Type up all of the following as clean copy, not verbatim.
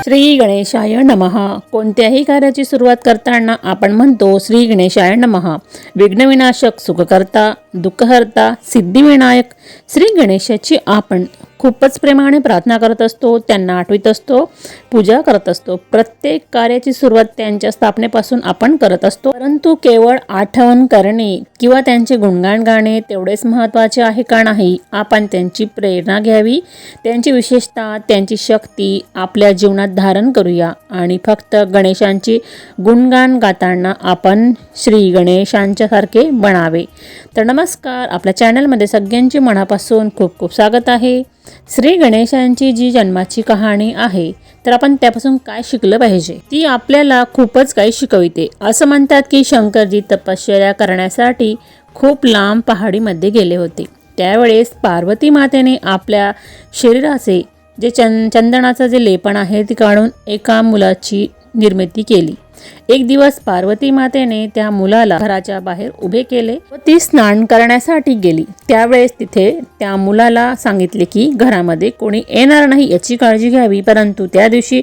श्री गणेशाय नमः. कोणत्याही कार्याची सुरुवात करताना आपण म्हणतो श्री गणेशाय नमः. विघ्नविनाशक, सुखकर्ता, दुःखहर्ता, सिद्धिविनायक श्री गणेशाची आपण खूपच प्रेमाने प्रार्थना करत असतो, त्यांना आठवत असतो, पूजा करत असतो. प्रत्येक कार्याची सुरुवात त्यांच्या स्थापनेपासून आपण करत असतो. परंतु केवळ आठवण करणे किंवा त्यांचे गुणगान गाणे तेवढेच महत्त्वाचे आहे का नाही? आपण त्यांची प्रेरणा घ्यावी, त्यांची विशेषता, त्यांची शक्ती आपल्या जीवनात धारण करूया आणि फक्त गणेशांची गुणगान गाताना आपण श्री गणेशांच्या सारखे बनावे. तर नमस्कार, आपल्या चॅनलमध्ये सगळ्यांची मनापासून खूप खूप स्वागत आहे. श्री गणेशांची जी जन्माची कहाणी आहे, तर आपण त्यापासून काय शिकलं पाहिजे? ती आपल्याला खूपच काही शिकविते. असं म्हणतात की शंकरजी तपश्चर्या करण्यासाठी खूप लांब पहाडीमध्ये गेले होते. त्यावेळेस पार्वती मातेने आपल्या शरीराचे जे चंदनाचं जे लेपण आहे ते काढून एका मुलाची निर्मिती केली. एक दिवस पार्वती मातेने त्या मुलाला घराच्या बाहेर उभे केले व ती स्नान करण्यासाठी गेली. त्यावेळेस तिथे त्या मुलाला सांगितले की घरामध्ये कोणी येणार नाही याची काळजी घ्यावी. परंतु त्या दिवशी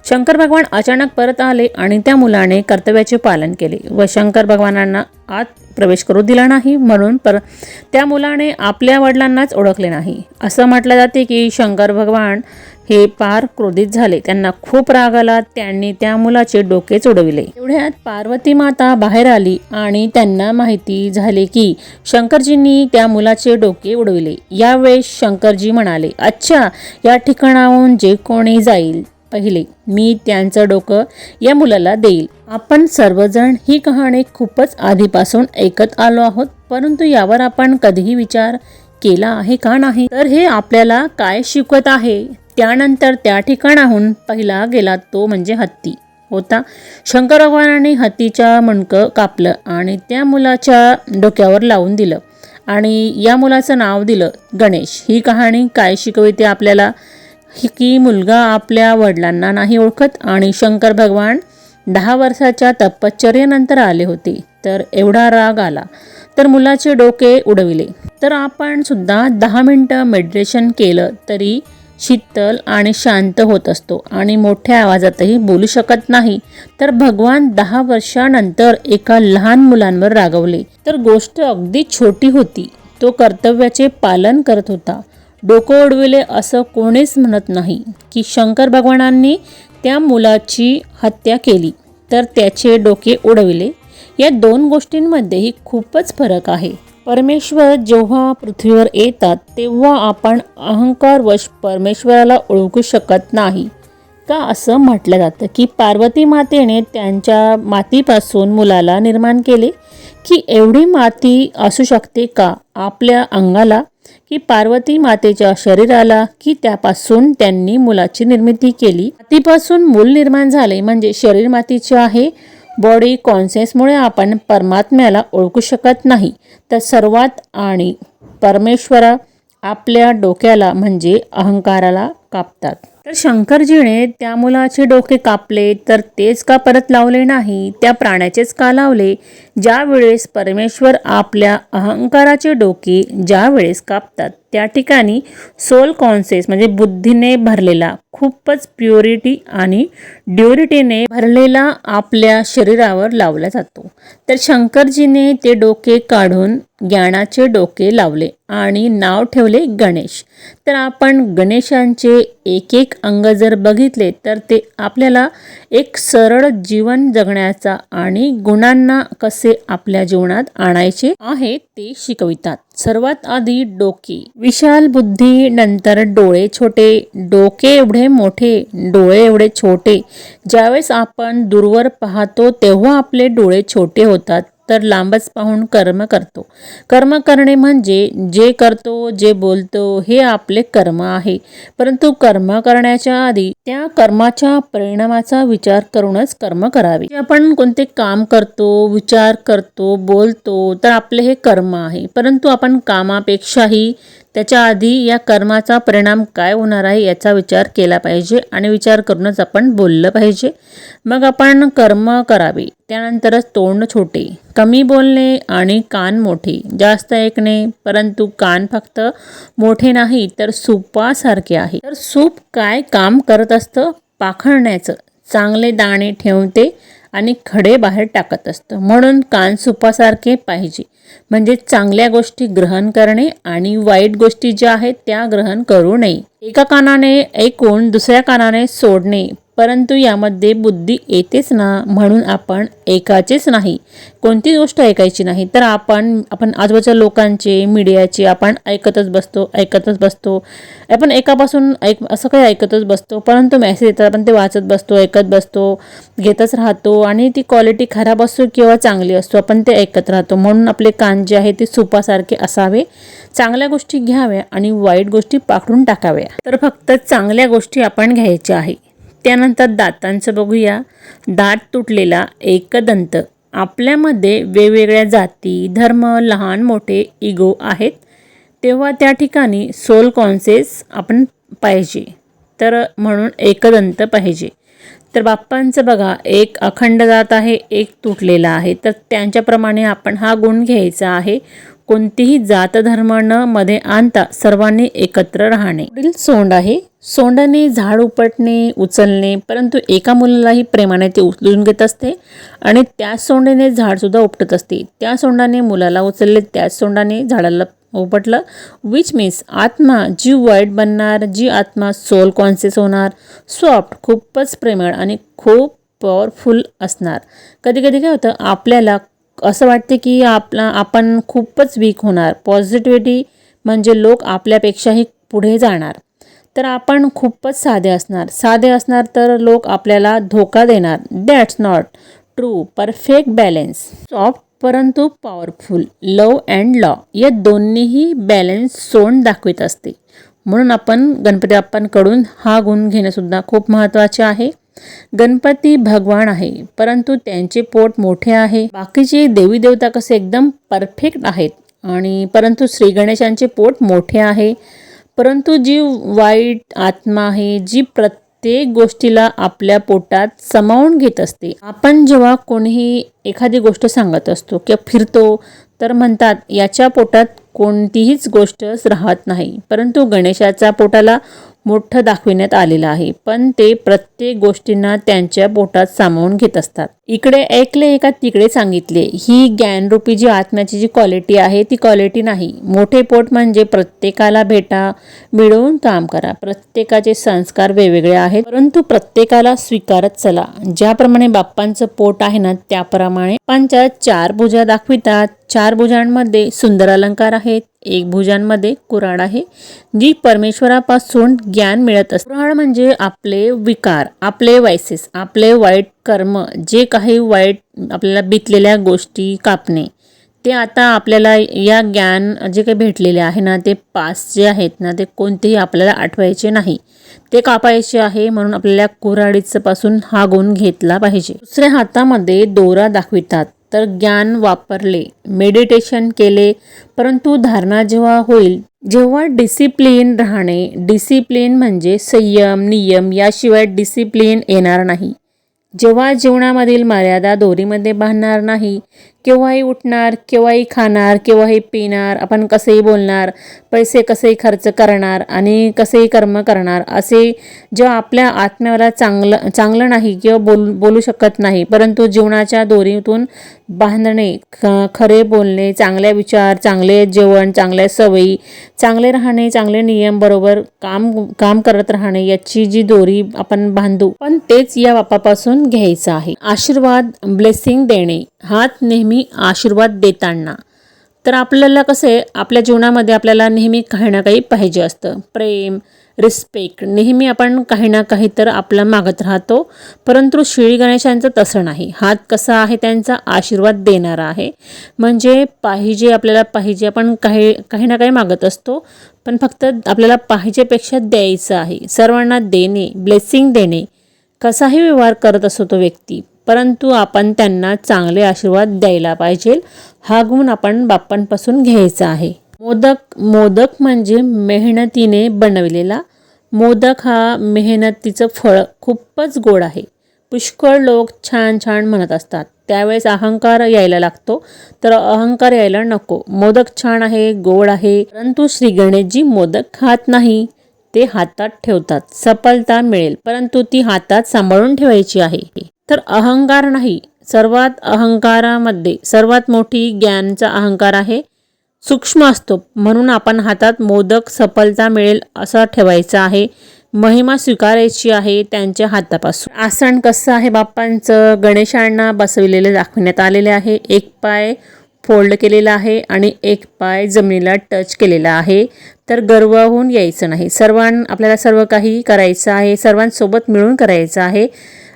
शंकर भगवान अचानक परत आले आणि त्या मुलाने कर्तव्याचे पालन केले व शंकर भगवानांना आत प्रवेश करू दिला नाही. म्हणून त्या मुलाने आपल्या वडिलांनाच ओळखले नाही. असं म्हटलं जाते की शंकर भगवान हे फार क्रोधित झाले. त्यांना खूप राग आला. त्यांनी त्या मुलाचे डोकेच उडविले. एवढ्यात पार्वती माता बाहेर आली आणि त्यांना माहिती झाले की शंकरजींनी त्या मुलाचे डोके उडविले. यावेळेस शंकरजी म्हणाले, अच्छा, या ठिकाणाहून जे कोणी जाईल पहिले मी त्यांचं डोकं या मुलाला देईल. आपण सर्वजण ही कहाणी खूपच आधीपासून ऐकत आलो आहोत, परंतु यावर आपण कधीही विचार केला आहे का नाही? तर हे आपल्याला काय शिकवत आहे? त्यानंतर त्या ठिकाणाहून पहिला गेला तो म्हणजे हत्ती होता. शंकर भगवानाने हत्तीच्या मणकं कापलं आणि त्या मुलाच्या डोक्यावर लावून दिलं आणि या मुलाचं नाव दिलं गणेश. ही कहाणी काय शिकवते आपल्याला? की मुलगा आपल्या वडिलांना नाही ओळखत आणि शंकर भगवान 10 वर्षाच्या तपश्चर्येनंतर आले होते. तर एवढा राग आला तर मुलाचे डोके उडविले. तर आपण सुद्धा 10 मिनिटं मेडिटेशन केलं तरी शीतल आणि शांत होत असतो आणि मोठ्या आवाजातही बोलू शकत नाही. तर भगवान 10 वर्षानंतर एका लहान मुलांवर रागवले. तर गोष्ट अगदी छोटी होती. तो कर्तव्याचे पालन करत होता. डोकं उडविले असं कोणीच म्हणत नाही की शंकर भगवानांनी त्या मुलाची हत्या केली तर त्याचे डोके उडविले. या दोन गोष्टींमध्येही खूपच फरक आहे. परमेश्वर जेव्हा पृथ्वीवर येतात तेव्हा आपण अहंकारवश परमेश्वराला ओळखू शकत नाही का? असं म्हटलं जातं की पार्वती मातेने त्यांच्या मातीपासून मुलाला निर्माण केले. की एवढी माती असू शकते का आपल्या अंगाला? की पार्वती मातेच्या शरीराला? की त्यापासून त्यांनी मुलाची निर्मिती केली? मातीपासून मूल निर्माण झाले म्हणजे शरीर मातीचे आहे. बॉडी कॉन्शियसमुळे आपण परमात्म्याला ओळखू शकत नाही. तर सर्वात आणि परमेश्वरा आपल्या डोक्याला म्हणजे अहंकाराला कापतात. तर शंकरजीने त्या मुलाचे डोके कापले तर तेच का परत लावले नाही? त्या प्राण्याचेच का लावले? ज्या वेळेस परमेश्वर आपल्या अहंकाराचे डोके ज्या वेळेस कापतात त्या ठिकाणी सोल कॉन्शियस म्हणजे बुद्धीने भरलेला, खूपच प्युरिटी आणि ड्युरिटीने भरलेला आपल्या शरीरावर लावला जातो. तर शंकरजीने ते डोके काढून ज्ञानाचे डोके लावले आणि नाव ठेवले गणेश. तर आपण गणेशांचे एक एक अंग जर बघितले तर ते आपल्याला एक सरळ जीवन जगण्याचा आणि गुणांना कसे आपल्या जीवनात आणायचे आहे ते शिकवितात. सर्वात आधी डोके, विशाल बुद्धी, नंतर डोळे छोटे, डोके एवढे मोठे, डोळे एवढे छोटे. ज्यावेळेस आपण दूरवर पाहतो तेव्हा आपले डोळे छोटे होतात. तर लांबच पाहून कर्म करतो. कर्म करणे म्हणजे जे करतो, जे बोलतो हे आपले कर्म आहे. परंतु कर्म करण्याच्या आधी त्या कर्माच्या परिणामाचा विचार करूनच कर्म करावे. आपण कोणते काम करतो, विचार करतो, बोलतो तर आपले हे कर्म आहे. परंतु आपण कामापेक्षाही त्याच्या आधी या कर्माचा परिणाम काय होणार आहे याचा विचार केला पाहिजे आणि विचार करूनच आपण बोललं पाहिजे. मग आपण कर्म करावे. त्यानंतरच तोंड छोटे, कमी बोलणे आणि कान मोठे, जास्त ऐकणे. परंतु कान फक्त मोठे नाही तर सुपासारखे आहे. तर सूप काय काम करत असतं? पाखरण्याचं चांगले दाणे ठेवते आणि खडे बाहेर टाकत असतं. म्हणून कान सुपासारखे पाहिजे, म्हणजे चांगल्या गोष्टी ग्रहण करणे आणि वाईट गोष्टी ज्या आहेत त्या ग्रहण करू नये. एका कानाने ऐकून दुसऱ्या कानाने सोडणे, परंतु यामध्ये बुद्धी येतेच ना. म्हणून आपण एकाचेच नाही, कोणतीच गोष्ट ऐकायची नाही, तर आपण आजूबाजूच्या लोकांचे, मीडियाचे आपण ऐकतच बसतो. आपण एकापासून असं काही ऐकतच बसतो, परंतु मेसेज येतात आपण ते वाचत बसतो, ऐकत बसतो, घेतच राहतो आणि ती क्वालिटी खराब असो किंवा चांगली असतो आपण ते ऐकत राहतो. म्हणून आपले कान जे आहे ते सुपासारखे असावे, चांगल्या गोष्टी घ्याव्या आणि वाईट गोष्टी पाखडून टाकाव्या. तर फक्त चांगल्या गोष्टी आपण घ्यायच्या आहे. त्यानंतर दातांचं बघूया. दात तुटलेला एकदंत. आपल्यामध्ये वेगवेगळ्या जाती, धर्म, लहान मोठे इगो आहेत, तेव्हा त्या ठिकाणी सोल कॉन्शियस आपण पाहिजे, तर म्हणून एकदंत पाहिजे. तर बाप्पांचं बघा, एक अखंड दात आहे, एक तुटलेला आहे, तर त्यांच्याप्रमाणे आपण हा गुण घ्यायचा आहे. कोणतीही जात धर्म न मध्ये आणता सर्वांनी एकत्र राहणे. पुढील सोंड आहे. सोंडाने झाड उपटणे, उचलणे, परंतु एका मुलालाही प्रेमाने ते उचलून घेत असते आणि त्याच सोंडाने झाड सुद्धा उपटत असते. त्या सोंडाने मुलाला उचलले, त्याच सोंडाने झाडाला उपटलं, विच मीन्स आत्मा जी वाईट बनणार, जी आत्मा सोल कॉन्शियस होणार, सॉफ्ट, खूपच प्रेमळ आणि खूप पॉवरफुल असणार. कधी कधी काय होतं, आपल्याला असं वाटते की आपण खूपच वीक होणार. पॉझिटिव्हिटी म्हणजे लोक आपल्यापेक्षाही पुढे जाणार, तर आपण खूपच साधे असणार तर लोक आपल्याला धोका देणार. That's not true. Perfect balance. Soft परंतु पॉवरफुल. लव अँड लॉ या दोन्हीही बॅलेन्स सोंड दाखवित असते. म्हणून आपण गणपती बाप्पांकडून हा गुण घेणंसुद्धा खूप महत्त्वाचे आहे. गणपती भगवान आहे, परंतु त्यांचे पोट मोठे आहे. बाकीचे देवी देवता कसे एकदम परफेक्ट आहेत, आणि परंतु श्री गणेशांचे पोट मोठे आहे. परंतु जी वाईट आत्मा आहे, जी प्रत्येक गोष्टीला आपल्या पोटात समावून घेत असते. आपण जेव्हा कोणीही एखादी गोष्ट सांगत असतो किंवा फिरतो, तर म्हणतात याच्या पोटात कोणतीहीच गोष्ट राहत नाही, परंतु गणेशाच्या पोटाला मोठं दाखविण्यात आलेलं आहे, पण ते प्रत्येक गोष्टींना त्यांच्या पोटात सामावून घेत असतात. इकडे ऐकले का तिकडे सांगितले, ही ज्ञानरूपी जी आत्म्याची जी क्वालिटी आहे ती क्वालिटी नाही. मोठे पोट म्हणजे प्रत्येकाला भेटा, मिळवून काम करा. प्रत्येकाचे संस्कार वेगवेगळे आहेत, परंतु प्रत्येकाला स्वीकारत चला. ज्याप्रमाणे बाप्पांचं पोट आहे ना, त्याप्रमाणे बाप्पांच्या 4 भुजा दाखवितात. 4 भुजांमध्ये सुंदर अलंकार आहेत, 1 भुजांमध्ये कुऱ्हाड आहे, जी परमेश्वरापासून ज्ञान मिळत असते. कुऱ्हाड म्हणजे आपले विकार, आपले वायसेस, आपले वाईट कर्म, जे काही वाईट आपल्याला बितलेल्या गोष्टी कापणे. ते आता आपल्याला या ज्ञान जे काही भेटलेले आहे ना, ते पास्ट जे आहेत ना, ते कोणतेही आपल्याला आठवायचे नाही, ते कापायचे आहे. म्हणून आपल्याला कुऱ्हाडीचं पासून हा गुण घेतला पाहिजे. दुसऱ्या हातामध्ये दोरा दाखवितात. तर ज्ञान वापरले, मेडिटेशन केले, परंतु धारणा जेव्हा होईल, जेव्हा डिसिप्लिन राहणे, डिसिप्लिन म्हणजे संयम, नियम, याशिवाय डिसिप्लिन येणार नाही. जेव्हा जीवनामधील मर्यादा दोरीमध्ये बांधणार नाही, केव्हाही उठणार, केव्हाही खाणार, केव्हाही पिणार, आपण कसेही बोलणार, पैसे कसेही खर्च करणार आणि कसेही कर्म करणार, असे जेव्हा आपल्या आत्म्याला चांगलं नाही किंवा बोलू शकत नाही, परंतु जीवनाच्या दोरीतून बांधणे, खरे बोलणे, चांगले विचार, चांगले जेवण, चांगल्या सवयी, चांगले राहणे, चांगले नियम, बरोबर काम करत राहणे, याची जी दोरी आपण बांधू, पण तेच या बाप्पापासून घ्यायचं आहे. आशीर्वाद, ब्लेसिंग देणे, हात नेहमी आशीर्वाद देताना. तर आपल्याला कसे, आपल्या जीवनामध्ये आपल्याला नेहमी काही ना काही पाहिजे असतं. प्रेम, रिस्पेक्ट, नेहमी आपण काही ना काही तर आपला मागत राहतो, परंतु श्री गणेशांचं तसं नाही. हात कसा आहे त्यांचा, आशीर्वाद देणारा आहे. म्हणजे आपल्याला पाहिजे, आपण काही ना काही मागत असतो, पण फक्त आपल्याला पाहिजेपेक्षा द्यायचं आहे. सर्वांना देणे, ब्लेसिंग देणे, कसाही व्यवहार करत असतो तो व्यक्ती, परंतु आपण त्यांना चांगले आशीर्वाद द्यायला पाहिजे. हा गुण आपण बाप्पांपासून घ्यायचा आहे. मोदक म्हणजे मेहनतीने बनविलेला. मोदक हा मेहनतीचं फळ खूपच गोड आहे. पुष्कळ लोक छान छान म्हणत असतात, त्यावेळेस अहंकार यायला लागतो, तर अहंकार यायला नको. मोदक छान आहे, गोड आहे, परंतु श्री गणेशजी मोदक खात नाही. ते हातात ठेवतात. सफलता मिळेल, परंतु ती हातात सांभाळून ठेवायची आहे. तर अहंकार नाही. अहंकारामध्ये सर्वात मोठी ज्ञानचा अहंकार आहे. सूक्ष्म असतो, म्हणून आपण हातात मोदक सफलता मिळेल असं ठेवायचं आहे. महिमा स्वीकारायची आहे त्यांच्या हातापासून. आसन कसं आहे बाप्पांचं? गणेशांना बसविलेले दाखवण्यात आलेले आहे. एक पाय फोल्ड केलेला आहे आणि एक पाय जमिनीला टच केलेला आहे. तर गर्व होऊन यायचं नाही. आपल्याला सर्व काही करायचं आहे. सर्वांसोबत मिळून करायचं आहे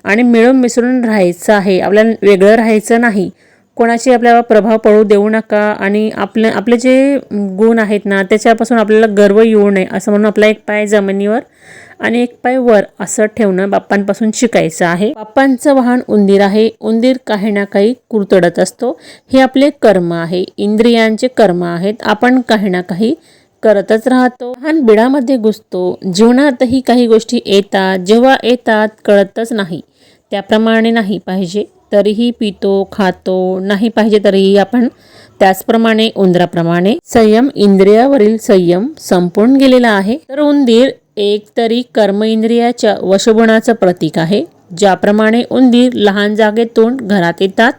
आणि मिळून मिसळून राहायचं आहे. आपल्याला वेगळं राहायचं नाही. कोणाची आपल्याला प्रभाव पडू देऊ नका आणि आपले जे गुण आहेत ना त्याच्यापासून आपल्याला गर्व येऊ नये असं म्हणून आपला एक पाय जमिनीवर आणि एक पाय वर असं ठेवणं बाप्पांपासून शिकायचं आहे. बाप्पांचं वाहन उंदीर आहे. उंदीर काही ना काही कुरतडत असतो. हे आपले कर्म आहे, इंद्रियांचे कर्म आहेत. आपण काही ना काही करतच राहतो. वाहन बिडामध्ये घुसतो. जीवनातही काही गोष्टी येतात, जेव्हा येतात कळतच नाही. त्याप्रमाणे नाही पाहिजे तरीही पितो खातो, नाही पाहिजे तरीही आपण त्याचप्रमाणे उंदराप्रमाणे संयम, इंद्रियावरील संयम संपून गेलेला आहे. तर उंदीर एक तरी कर्म इंद्रियाच्या वशगुणाचं प्रतीक आहे. ज्याप्रमाणे उंदीर लहान जागेतून घरात येतात,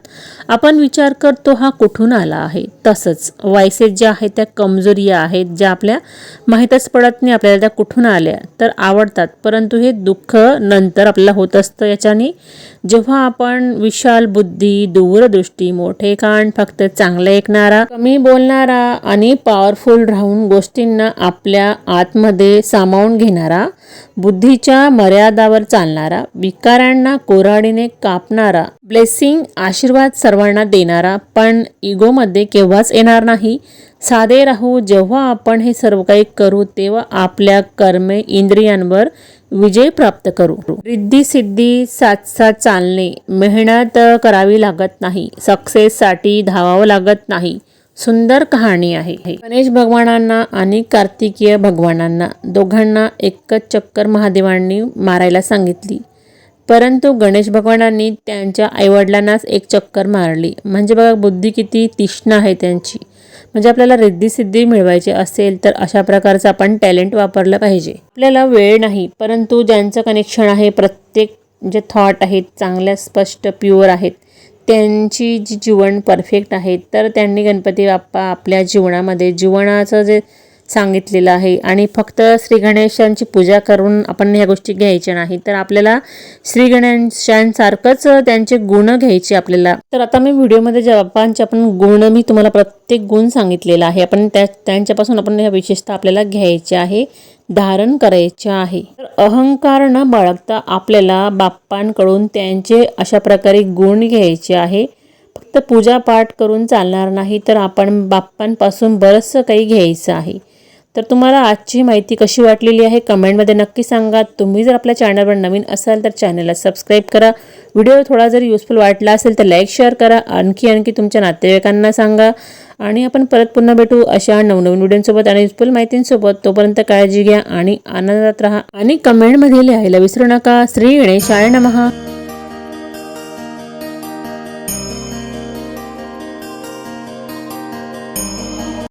आपण विचार करतो हा कुठून आला आहे. तसंच वायसेस ज्या आहेत त्या कमजोरी आहेत, ज्या आपल्या माहीतच पडत नाही आपल्याला त्या कुठून आल्या. तर आवडतात, परंतु हे दुःख नंतर आपल्याला होत असतं याच्याने. जेव्हा आपण विशाल बुद्धी, दूरदृष्टी, मोठे कान, फक्त चांगलं ऐकणारा, कमी बोलणारा आणि पॉवरफुल राहून गोष्टींना आपल्या आतमध्ये सामावून घेणारा, बुद्धीच्या मर्यादावर चालणारा, विकारांना कोराडीने कापणारा, ब्लेसिंग आशीर्वाद सर्वांना देणारा, पण इगोमध्ये केव्हाच येणार नाही. साधे राहू. जेव्हा आपण हे सर्व काही करू तेव्हा आपल्या कर्मे इंद्रियांवर विजय प्राप्त करू. रिद्धी सिद्धी साथ साथ चालणे. मेहनत करावी लागत नाही. सक्सेससाठी धावावं लागत नाही. सुंदर कहाणी आहे. गणेश भगवानांना आणि कार्तिकेय भगवानांना दोघांना एकच चक्कर महादेवांनी मारायला सांगितली, परंतु गणेश भगवानांनी त्यांच्या आईवडिलांनाच एक चक्कर मारली. म्हणजे बघा बुद्धी किती तीक्ष्ण आहे त्यांची. म्हणजे आपल्याला रिद्धी सिद्धी मिळवायची असेल तर अशा प्रकारचं आपण टॅलेंट वापरलं पाहिजे. आपल्याला वेळ नाही, परंतु ज्यांचं कनेक्शन आहे, प्रत्येक जे थॉट आहेत चांगल्या स्पष्ट प्युअर आहेत, त्यांची जी जीवन परफेक्ट आहे, तर त्यांनी गणपती बाप्पा आपल्या जीवनामध्ये जीवनाचं जे सांगितलेलं आहे आणि फक्त श्री गणेशांची पूजा करून आपण ह्या गोष्टी घ्यायच्या नाही, तर आपल्याला श्री गणेशांसारखंच त्यांचे गुण घ्यायचे आपल्याला. तर आता मी व्हिडिओमध्ये ज्या बाप्पांचे आपण गुण, मी तुम्हाला प्रत्येक गुण सांगितलेला आहे. आपण त्यांच्यापासून आपण ह्या विशेषता आपल्याला घ्यायच्या आहे, धारण करायचे आहे. तर अहंकार न बाळगता आपल्याला बाप्पांकडून त्यांचे अशा प्रकारे गुण घ्यायचे आहे. फक्त पूजापाठ करून चालणार नाही, तर आपण बाप्पांपासून बरंचसं काही घ्यायचं आहे. तर तुम्हाला आजची माहिती कशी वाटलेली आहे कमेंटमध्ये नक्की सांगा. तुम्ही जर आपल्या चॅनलवर नवीन असाल तर चॅनलला सबस्क्राईब करा. व्हिडिओ थोडा जर युजफुल वाटला असेल तर लाईक शेअर करा. आणखी तुमच्या नातेवाईकांना सांगा. आणि आपण परत पुन्हा भेटू अशा नवनवीन व्हिडिओंसोबत आणि युजफुल माहितींसोबत. तोपर्यंत काळजी घ्या आणि आनंदात राहा आणि कमेंटमध्ये लिहायला विसरू नका. श्री गणेशाय नमः.